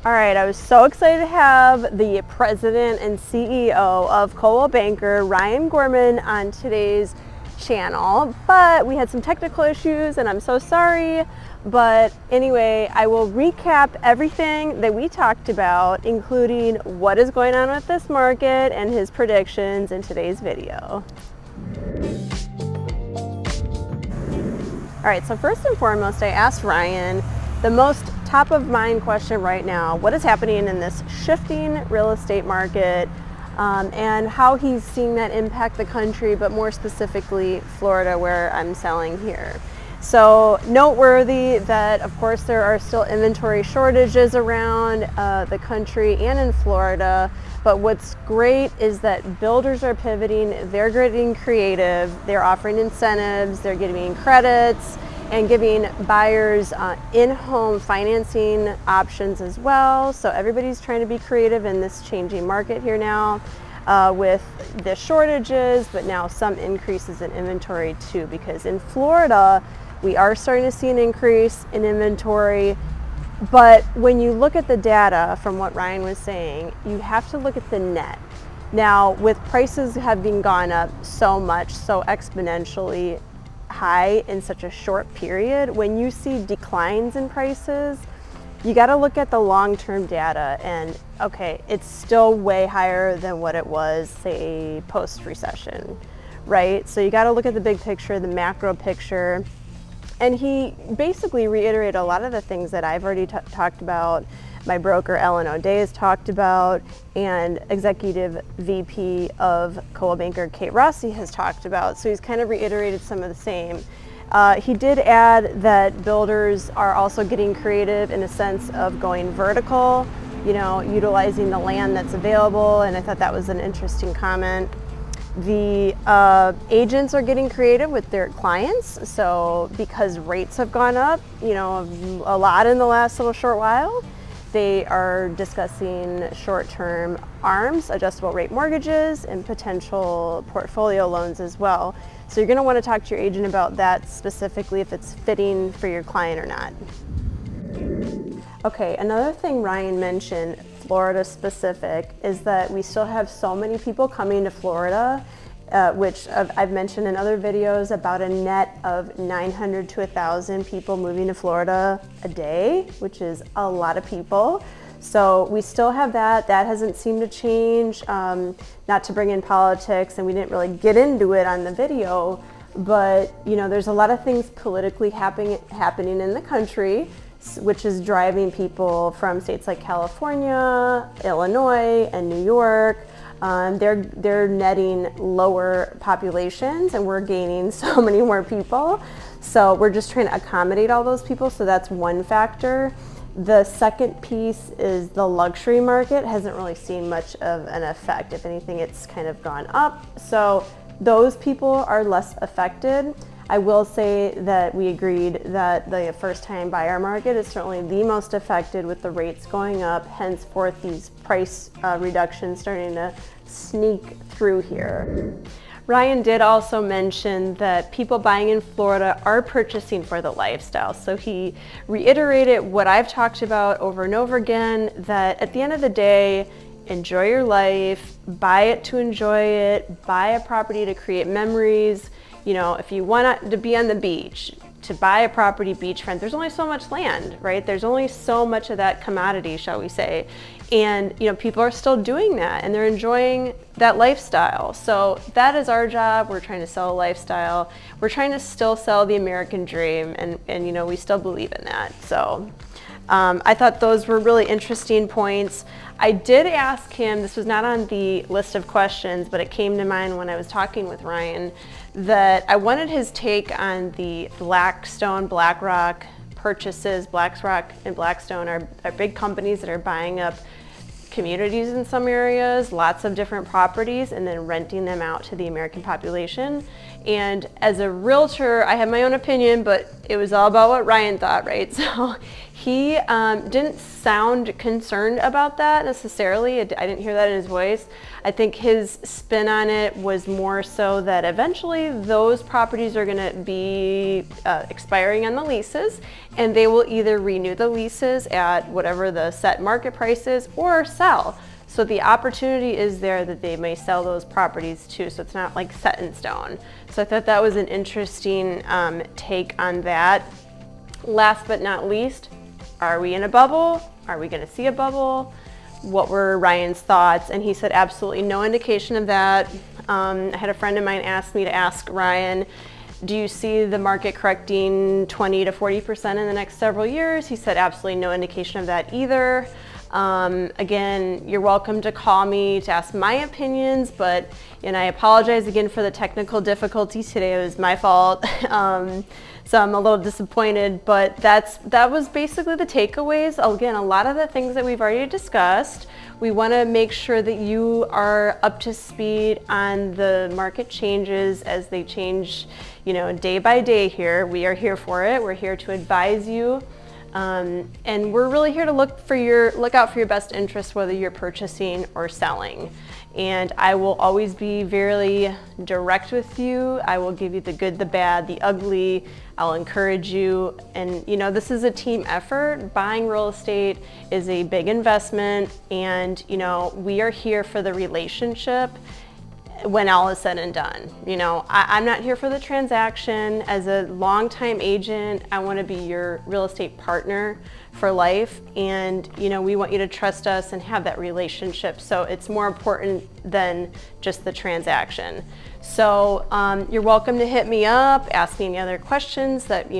All right, I was so excited to have the president and CEO of Coldwell Banker, Ryan Gorman, on today's channel, but we had some technical issues and I'm so sorry. But anyway, I will recap everything that we talked about, including what is going on with this market and his predictions in today's video. All right, so first and foremost, I asked Ryan the most top of mind question right now: what is happening in this shifting real estate market, and how he's seeing that impact the country, but more specifically Florida, where I'm selling here. So noteworthy that, of course, there are still inventory shortages around the country and in Florida. But what's great is that builders are pivoting, they're getting creative, they're offering incentives, they're giving credits, and giving buyers in-home financing options as well. So everybody's trying to be creative in this changing market here now, with the shortages, but now some increases in inventory too, because in Florida, we are starting to see an increase in inventory. But when you look at the data from what Ryan was saying, you have to look at the net. Now, with prices having gone up so much, so exponentially high in such a short period, when you see declines in prices, you got to look at the long-term data, and okay, it's still way higher than what it was, say, post-recession, right? So you got to look at the big picture, the macro picture. And he basically reiterated a lot of the things that I've already talked about, my broker Ellen O'Day has talked about, and Executive VP of Coldwell Banker Kate Rossi has talked about. So he's kind of reiterated some of the same. He did add that builders are also getting creative in a sense of going vertical, you know, utilizing the land that's available, and I thought that was an interesting comment. The agents are getting creative with their clients, so because rates have gone up, you know, a lot in the last little short while, they are discussing short-term ARMs, adjustable rate mortgages, and potential portfolio loans as well. So you're going to want to talk to your agent about that specifically, if it's fitting for your client or not. Okay, another thing Ryan mentioned, Florida specific, is that we still have so many people coming to Florida, which I've mentioned in other videos, about a net of 900 to 1,000 people moving to Florida a day, which is a lot of people. So we still have that. That hasn't seemed to change. Not to bring in politics, and we didn't really get into it on the video, but you know, there's a lot of things politically happening in the country, which is driving people from states like California, Illinois, and New York. They're netting lower populations, and we're gaining so many more people. So we're just trying to accommodate all those people. So that's one factor. The second piece is the luxury market hasn't really seen much of an effect. If anything, it's kind of gone up. So those people are less affected. I will say that we agreed that the first-time buyer market is certainly the most affected, with the rates going up, henceforth these price reductions starting to sneak through here. Ryan did also mention that people buying in Florida are purchasing for the lifestyle. So he reiterated what I've talked about over and over again, that at the end of the day, enjoy your life, buy it to enjoy it, buy a property to create memories. You know, if you want to be on the beach, to buy a property beachfront, there's only so much land, right? There's only so much of that commodity, shall we say. And, you know, people are still doing that, and they're enjoying that lifestyle. So that is our job. We're trying to sell a lifestyle. We're trying to still sell the American dream, and you know, we still believe in that. So I thought those were really interesting points. I did ask him, this was not on the list of questions, but it came to mind when I was talking with Ryan, that I wanted his take on the Blackstone, BlackRock purchases. BlackRock and Blackstone are big companies that are buying up communities in some areas, lots of different properties, and then renting them out to the American population. And as a realtor, I have my own opinion, but it was all about what Ryan thought, right? So He didn't sound concerned about that necessarily. I didn't hear that in his voice. I think his spin on it was more so that eventually those properties are going to be expiring on the leases, and they will either renew the leases at whatever the set market price is or sell. So the opportunity is there that they may sell those properties too, so it's not like set in stone. So I thought that was an interesting take on that. Last but not least, are we in a bubble? Are we going to see a bubble? What were Ryan's thoughts? And he said absolutely no indication of that. I had a friend of mine ask me to ask Ryan, do you see the market correcting 20 to 40% in the next several years? He said absolutely no indication of that either. Again, you're welcome to call me to ask my opinions, and I apologize again for the technical difficulties today. It was my fault. So I'm a little disappointed, but that was basically the takeaways. Again, a lot of the things that we've already discussed. We want to make sure that you are up to speed on the market changes as they change, day by day here. We are here for it. We're here to advise you. And we're really here to look out for your best interest, whether you're purchasing or selling. And I will always be very direct with you. I will give you the good, the bad, the ugly. I'll encourage you. And this is a team effort. Buying real estate is a big investment, and we are here for the relationship when all is said and done. I'm not here for the transaction. As a longtime agent, I want to be your real estate partner for life, and we want you to trust us and have that relationship. So it's more important than just the transaction. So you're welcome to hit me up, ask me any other questions that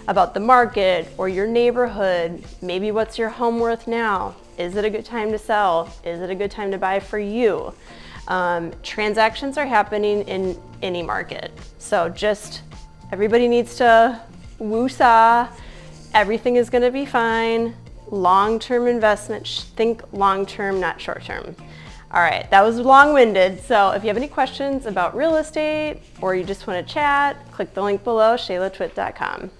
about the market or your neighborhood. Maybe what's your home worth now? Is it a good time to sell? Is it a good time to buy for you? Transactions are happening in any market. So just everybody needs to woo-saw. Everything is going to be fine. Long-term investment. Think long-term, not short-term. All right, that was long-winded. So if you have any questions about real estate or you just want to chat, click the link below, shaylatwit.com.